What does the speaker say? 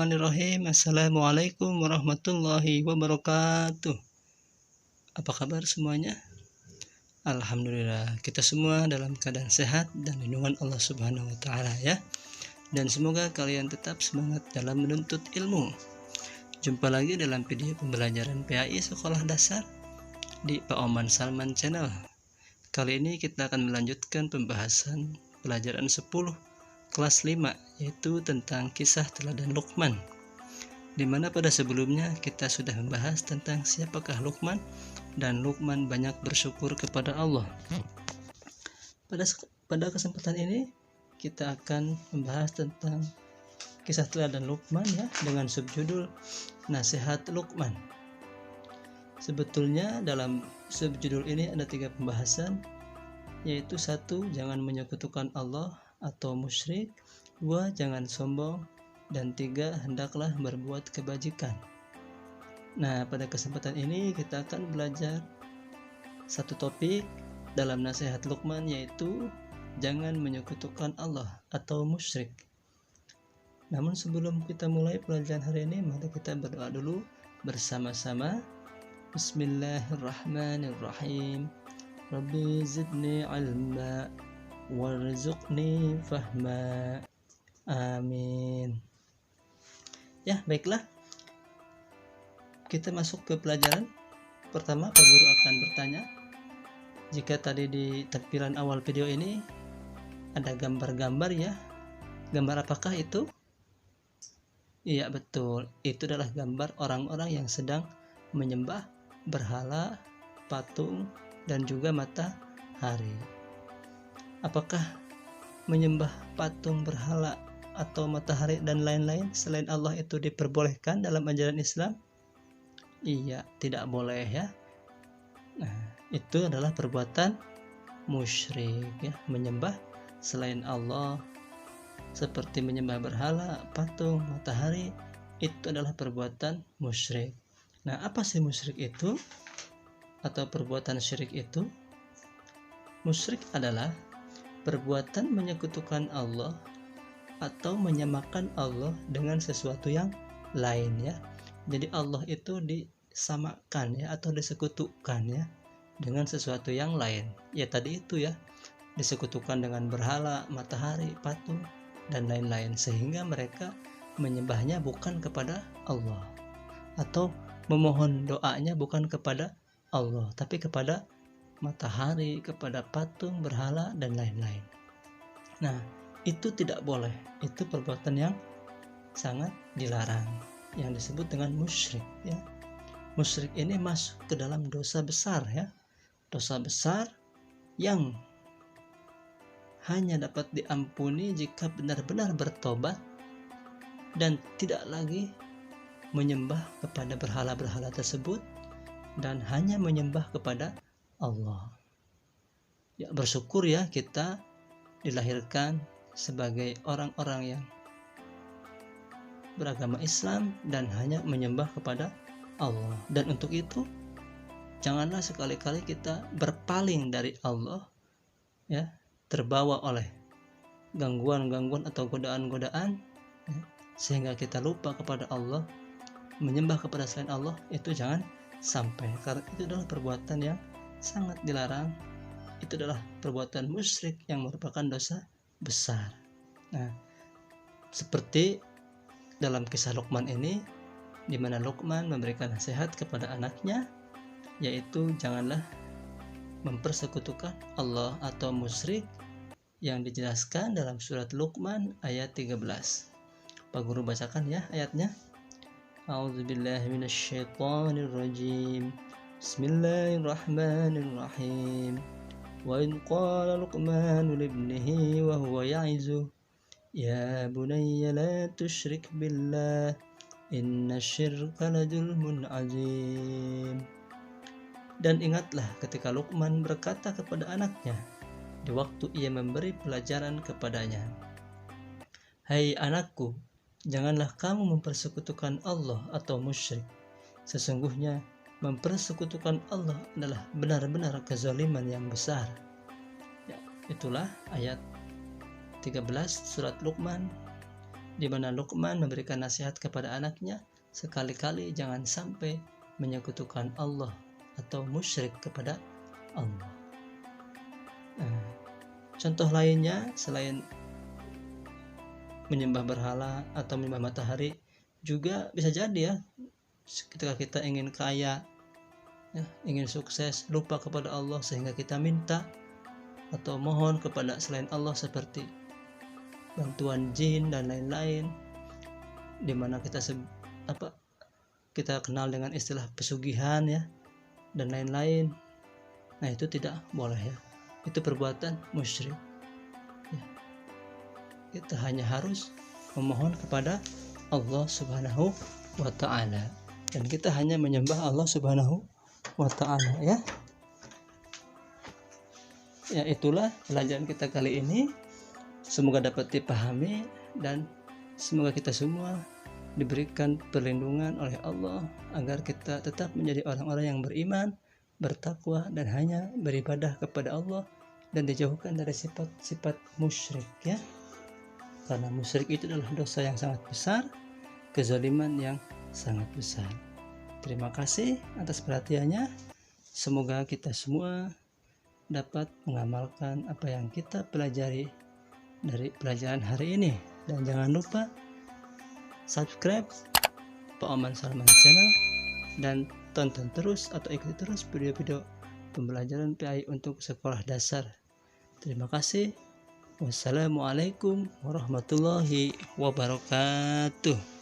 Bismillahirrahmanirrahim. Assalamualaikum warahmatullahi wabarakatuh. Apa kabar semuanya? Alhamdulillah, kita semua dalam keadaan sehat dan lindungan Allah Subhanahu wa taala ya. Dan semoga kalian tetap semangat dalam menuntut ilmu. Jumpa lagi dalam video pembelajaran PAI Sekolah Dasar di Pak Oman Salman Channel. Kali ini kita akan melanjutkan pembahasan pelajaran 10 kelas 5, yaitu tentang kisah teladan Luqman, dimana pada sebelumnya kita sudah membahas tentang siapakah Luqman, dan Luqman banyak bersyukur kepada Allah. Pada kesempatan ini kita akan membahas tentang kisah teladan Luqman ya, dengan subjudul Nasihat Luqman. Sebetulnya dalam subjudul ini ada 3 pembahasan, yaitu 1. Jangan menyekutukan Allah atau musyrik, 2. Jangan sombong, dan 3. Hendaklah berbuat kebajikan. Nah, pada kesempatan ini kita akan belajar satu topik dalam nasihat Luqman, yaitu jangan menyekutukan Allah atau musyrik. Namun sebelum kita mulai pelajaran hari ini, mari kita berdoa dulu bersama-sama. Bismillahirrahmanirrahim. Rabbi zidni ilma warzuqni fahma. Amin. Ya, baiklah. Kita masuk ke pelajaran. Pertama, Pak Guru akan bertanya, jika tadi di tampilan awal video ini ada gambar-gambar ya, gambar apakah itu? Iya, betul. Itu adalah gambar orang-orang yang sedang menyembah berhala, patung, dan juga matahari. Apakah menyembah patung, berhala, atau matahari dan lain-lain selain Allah itu diperbolehkan dalam ajaran Islam? Iya, tidak boleh ya. Nah, itu adalah perbuatan musyrik ya, menyembah selain Allah seperti menyembah berhala, patung, matahari, itu adalah perbuatan musyrik. Nah, apa sih musyrik itu atau perbuatan syirik itu? Musyrik adalah perbuatan menyekutukan Allah atau menyamakan Allah dengan sesuatu yang lain ya. Jadi Allah itu disamakan ya, atau disekutukan ya dengan sesuatu yang lain. Ya tadi itu ya, disekutukan dengan berhala, matahari, patung, dan lain-lain, sehingga mereka menyembahnya bukan kepada Allah, atau memohon doanya bukan kepada Allah, tapi kepada matahari, kepada patung, berhala, dan lain-lain. Nah, itu tidak boleh. Itu perbuatan yang sangat dilarang, yang disebut dengan musyrik ya. Musyrik ini masuk ke dalam dosa besar ya. Dosa besar yang hanya dapat diampuni jika benar-benar bertobat dan tidak lagi menyembah kepada berhala-berhala tersebut dan hanya menyembah kepada Allah. Ya, bersyukur ya kita dilahirkan sebagai orang-orang yang beragama Islam dan hanya menyembah kepada Allah. Dan untuk itu janganlah sekali-kali kita berpaling dari Allah ya, terbawa oleh gangguan-gangguan atau godaan-godaan ya, sehingga kita lupa kepada Allah, menyembah kepada selain Allah. Itu jangan sampai, karena itu adalah perbuatan yang sangat dilarang. Itu adalah perbuatan musyrik yang merupakan dosa besar. Nah, seperti dalam kisah Luqman ini, di mana Luqman memberikan nasihat kepada anaknya, yaitu janganlah mempersekutukan Allah atau musyrik, yang dijelaskan dalam surat Luqman ayat 13. Pak Guru bacakan ya ayatnya. A'udzubillahi minasyaitonirrajim. Bismillahirrahmanirrahim. Wa in qala Luqmanu libnihi wa huwa ya'izuhu ya bunayya la tusyrik billah inna syirka la dzulmun azim. Dan ingatlah ketika Luqman berkata kepada anaknya di waktu ia memberi pelajaran kepadanya, hai anakku, janganlah kamu mempersekutukan Allah atau musyrik. Sesungguhnya mempersekutukan Allah adalah benar-benar kezaliman yang besar. Ya, itulah ayat 13 surat Luqman di mana Luqman memberikan nasihat kepada anaknya, sekali-kali jangan sampai menyekutukan Allah atau musyrik kepada Allah. Contoh lainnya selain menyembah berhala atau menyembah matahari, juga bisa jadi ya ketika kita ingin kaya, ya, ingin sukses, lupa kepada Allah sehingga kita minta atau mohon kepada selain Allah seperti bantuan jin dan lain-lain, dimana kita kenal dengan istilah pesugihan ya dan lain-lain. Nah, itu tidak boleh ya, itu perbuatan musyrik ya. Kita hanya harus memohon kepada Allah Subhanahu wa ta'ala, dan kita hanya menyembah Allah Subhanahu wa ta'ala ya. Ya, itulah pelajaran kita kali ini. Semoga dapat dipahami dan semoga kita semua diberikan perlindungan oleh Allah agar kita tetap menjadi orang-orang yang beriman, bertakwa, dan hanya beribadah kepada Allah dan dijauhkan dari sifat-sifat musyrik ya. Karena musyrik itu adalah dosa yang sangat besar, kezaliman yang sangat besar. Terima kasih atas perhatiannya. Semoga kita semua dapat mengamalkan apa yang kita pelajari dari pelajaran hari ini, dan jangan lupa subscribe Pak Oman Salman Channel dan tonton terus atau ikuti terus video-video pembelajaran PAI untuk sekolah dasar. Terima kasih. Wassalamualaikum warahmatullahi wabarakatuh.